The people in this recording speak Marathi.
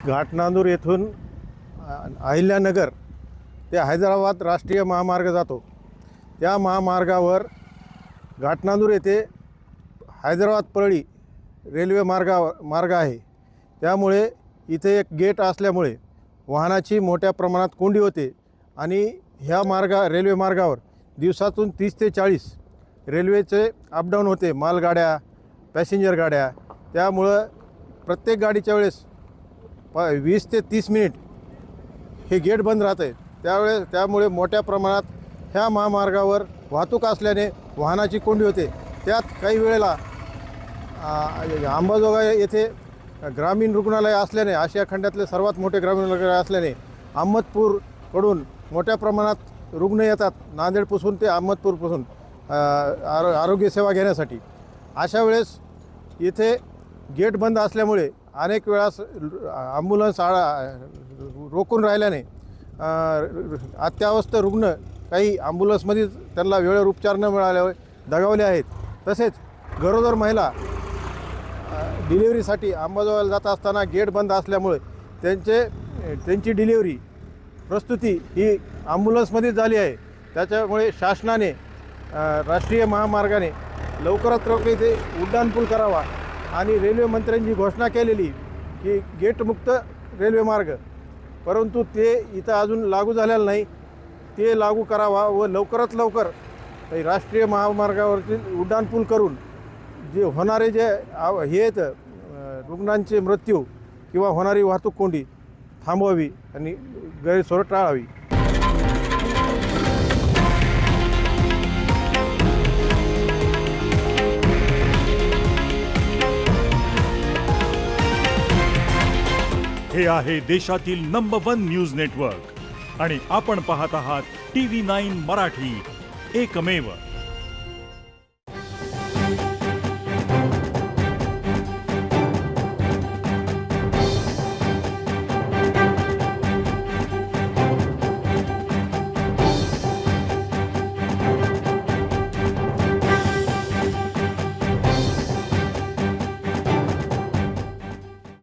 घाटनांदूर येथून अहिल्यानगर ते हैदराबाद राष्ट्रीय महामार्ग जातो। त्या महामार्गावर घाटनांदूर येथे हैदराबाद परळी रेल्वे मार्ग आहे। त्यामुळे इथे एक गेट असल्यामुळे वाहनाची मोठ्या प्रमाणात कोंडी होते आणि ह्या रेल्वे मार्गावर दिवसातून 30 ते 40 रेल्वेचे अपडाऊन होते, मालगाड्या, पॅसेंजर गाड्या। त्यामुळं प्रत्येक गाडीच्या वेळेस 20 ते 30 मिनिट हे गेट बंद राहते। त्यामुळे मोठ्या प्रमाणात ह्या महामार्गावर वाहतूक असल्याने वाहनाची कोंडी होते। त्यात काही वेळेला अंबाजोगाई येथे ग्रामीण रुग्णालय असल्याने, आशिया खंडातले सर्वात मोठे ग्रामीण रुग्णालय असल्याने अहमदपूरकडून मोठ्या प्रमाणात रुग्ण येतात, नांदेडपासून ते अहमदपूरपासून आरोग्य सेवा घेण्यासाठी। अशा वेळेस इथे गेट बंद असल्यामुळे अनेक वेळास ॲम्ब्युलन्स रोखून राहिल्याने अत्यावस्थ रुग्ण काही ॲम्ब्युलन्समध्ये त्यांना वेळेवर उपचार न मिळाल्यामुळे दगावले आहेत। तसेच गरोदर महिला डिलिव्हरीसाठी अंबाजोगाईला जात असताना गेट बंद असल्यामुळे त्यांची डिलिव्हरी प्रस्तुती ही ॲम्ब्युलन्समध्येच झाली आहे। त्याच्यामुळे शासनाने राष्ट्रीय महामार्गाने लवकरात लवकर इथे उड्डाणपूल करावा आणि रेल्वे मंत्र्यांची घोषणा केलेली की गेटमुक्त रेल्वे मार्ग, परंतु ते इथं अजून लागू झालेलं नाही। ते लागू करावा व लवकरात लवकर राष्ट्रीय महामार्गावरती उड्डाणपूल करून जे होणारे हे आहेत रुग्णांचे मृत्यू किंवा होणारी वाहतूक कोंडी थांबवावी आणि गैरसोय टाळावी। हे आहे देशातील नंबर 1 न्यूज नेटवर्क आणि आपण पाहत आहात TV9 मराठी, एकमेव।